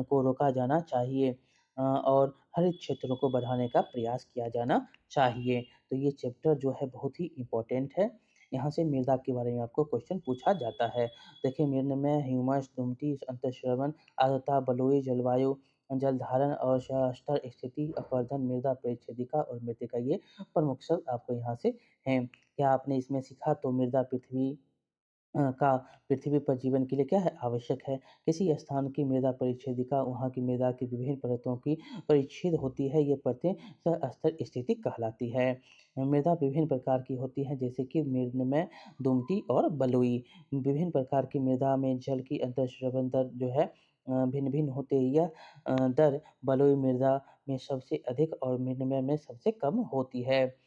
को रोका जाना चाहिए। और हरित क्षेत्रों को बढ़ाने का प्रयास किया जाना चाहिए। तो ये चैप्टर जो है बहुत ही इम्पोर्टेंट है। यहाँ से मृदा के बारे में आपको क्वेश्चन पूछा जाता है। देखिए मृदा में ह्यूमस, दुमटी, अंतःस्रवण, आर्द्रता, बलुई जलवायु, जलधारण और स्तर स्थिति, अपरदन, मृदा परिच्छेदिका और मृत्तिका, ये प्रमुख शब्द आपको यहाँ से हैं। क्या आपने इसमें सीखा? तो मृदा का पृथ्वी पर जीवन के लिए क्या है? आवश्यक है। किसी स्थान की मृदा परिच्छेदिका वहाँ की मृदा की विभिन्न परतों की परिच्छेद होती है। ये परतें स्तर स्थिति कहलाती है। मृदा विभिन्न प्रकार की होती है, जैसे कि मृदमय, दुमटी और बलुई। विभिन्न प्रकार की मृदा में जल की अंतःस्रवण दर जो है भिन्न भिन्न होते हैं। यह दर बलुई मृदा में सबसे अधिक और मृदमय में सबसे कम होती है।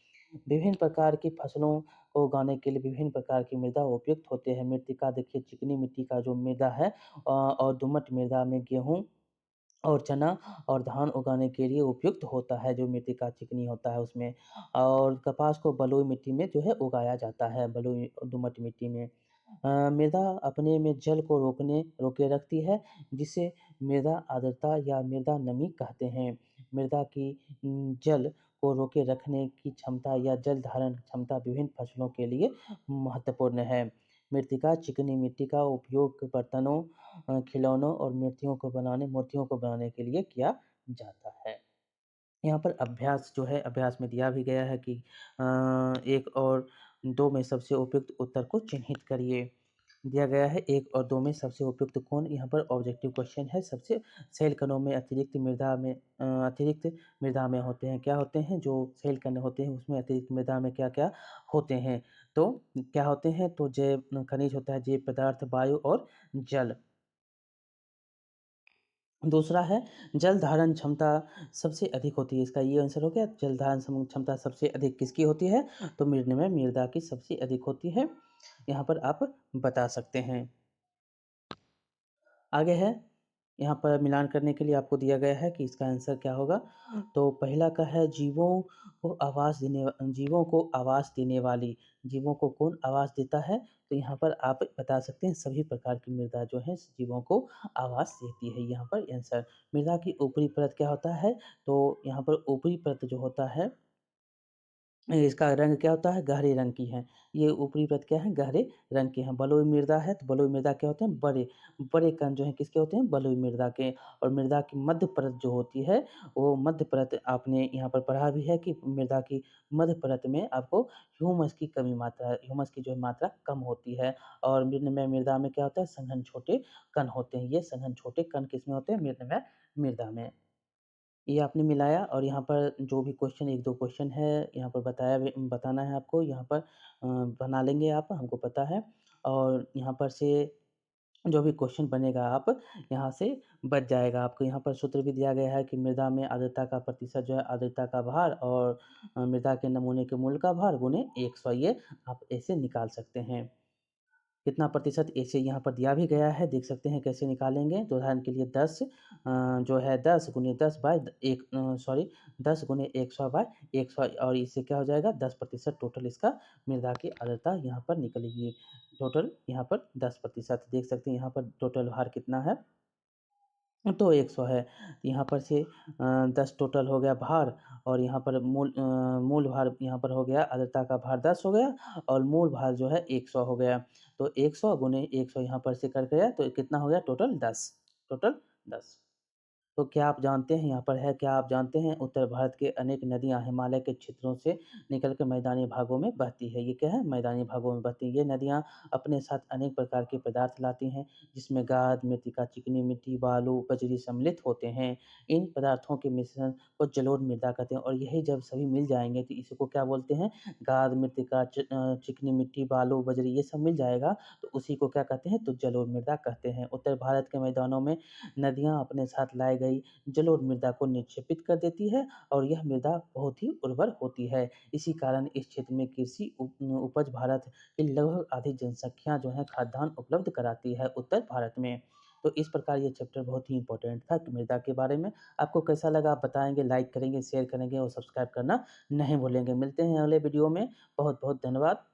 विभिन्न प्रकार की फसलों को उगाने के लिए विभिन्न प्रकार की मृदा उपयुक्त होते हैं। मृत्तिका देखिए, चिकनी मिट्टी का जो मृदा है और दोमट मृदा में गेहूँ और चना और धान उगाने के लिए उपयुक्त होता है, जो मिट्टी का चिकनी होता है उसमें। और कपास को बलुई मिट्टी में जो है उगाया जाता है, बलुई दोमट मिट्टी में। मृदा अपने में जल को रोके रखती है, जिसे मृदा आर्द्रता या मृदा नमी कहते हैं। मृदा की जल को रोके रखने की क्षमता या जल धारण क्षमता विभिन्न फसलों के लिए महत्वपूर्ण है। मृत्तिका चिकनी मिट्टी का उपयोग बर्तनों, खिलौनों और मूर्तियों को बनाने के लिए किया जाता है। यहाँ पर अभ्यास जो है, अभ्यास में दिया भी गया है कि 1 और 2 में सबसे उपयुक्त उत्तर को चिन्हित करिए। दिया गया है 1 और 2 में सबसे उपयुक्त कौन? यहाँ पर ऑब्जेक्टिव क्वेश्चन है। सबसे सेल कणों में अतिरिक्त मृदा में होते हैं। क्या होते हैं? जो सेल कण होते हैं उसमें अतिरिक्त मृदा में क्या-क्या होते हैं? तो क्या होते हैं? तो जैव खनिज होता है, जैव पदार्थ, वायु और जल। दूसरा है जल धारण क्षमता सबसे अधिक होती है। इसका ये आंसर हो गया। जल धारण क्षमता सबसे अधिक किसकी होती है? तो मृदा में मृदा की सबसे अधिक होती है। यहाँ पर आप बता सकते हैं। आगे है, यहाँ पर मिलान करने के लिए आपको दिया गया है कि इसका आंसर क्या होगा। तो पहला का है जीवों को आवास देने वाली। जीवों को कौन आवास देता है? तो यहाँ पर आप बता सकते हैं सभी प्रकार की मृदा जो है जीवों को आवास देती है। यहाँ पर आंसर। मृदा की ऊपरी परत क्या होता है? तो यहाँ पर ऊपरी परत जो होता है इसका रंग क्या होता है? गहरे रंग की है। ये ऊपरी परत क्या है? गहरे रंग की है। बलुई मृदा है, तो बलुई मृदा क्या होते हैं? बड़े बड़े कण जो हैं किसके होते हैं? बलुई मृदा के। और मृदा की मध्य परत जो होती है, वो मध्य परत आपने यहाँ पर पढ़ा भी है कि मृदा की मध्य परत में आपको ह्यूमस की जो मात्रा कम होती है। और मृदमय मृदा में क्या होता है? सघन छोटे कण होते हैं। ये सघन छोटे कण किसमें होते हैं? मृदमय मृदा में। ये आपने मिलाया और यहाँ पर जो भी क्वेश्चन 1-2 क्वेश्चन है यहाँ पर बताना है आपको। यहाँ पर बना लेंगे आप, हमको पता है। और यहाँ पर से जो भी क्वेश्चन बनेगा आप यहाँ से बच जाएगा। आपको यहाँ पर सूत्र भी दिया गया है कि मृदा में आर्द्रता का प्रतिशत जो है आर्द्रता का भार और मृदा के नमूने के मूल का भार गुने 100, ये आप ऐसे निकाल सकते हैं। कितना प्रतिशत ऐसे यहाँ पर दिया भी गया है, देख सकते हैं कैसे निकालेंगे। तो उदाहरण के लिए 10 जो है 10 गुने 10 बाय 1 सॉरी 10 गुने 100 बाय 100 और इससे क्या हो जाएगा 10% टोटल इसका मृदा की आर्द्रता यहाँ पर निकलेगी। टोटल यहाँ पर 10% देख सकते हैं यहाँ पर टोटल भार कितना है। तो 100 है। यहाँ पर से 10 टोटल हो गया भार और यहाँ पर मूल भार यहाँ पर हो गया आर्द्रता का भार 10 हो गया और मूल भार जो है 100 हो गया। तो 100 गुने 100 यहाँ पर से कट गया तो कितना हो गया टोटल 10, टोटल 10। तो क्या आप जानते हैं यहाँ पर है, क्या आप जानते हैं उत्तर भारत के अनेक नदियाँ हिमालय के क्षेत्रों से निकलकर मैदानी भागों में बहती है। ये क्या है? मैदानी भागों में बहती है। ये नदियाँ अपने साथ अनेक प्रकार के पदार्थ लाती हैं, जिसमें गाद, मृत्तिका, चिकनी मिट्टी, बालू, बजरी सम्मिलित होते हैं। इन पदार्थों के मिश्रण को जलोढ़ मृदा कहते हैं और यही जब सभी मिल जाएँगे तो इसको क्या बोलते हैं? गाद, मृत्तिका, चिकनी मिट्टी, बालू, बजरी ये सब मिल जाएगा तो उसी को क्या कहते हैं? तो जलोढ़ मृदा कहते हैं। उत्तर भारत के मैदानों में नदियाँ अपने साथ लाई गई जलोढ़ मृदा को निक्षेपित कर देती है और यह मृदा बहुत ही उर्वर होती है। इसी कारण इस क्षेत्र में कृषि उपज भारत की लगभग आधी जनसंख्या जो है खाद्यान्न उपलब्ध कराती है उत्तर भारत में। तो इस प्रकार ये चैप्टर बहुत ही इम्पोर्टेंट था कि मृदा के बारे में। आपको कैसा लगा आप बताएँगे, लाइक करेंगे, शेयर करेंगे और सब्सक्राइब करना नहीं भूलेंगे। मिलते हैं अगले वीडियो में। बहुत-बहुत धन्यवाद।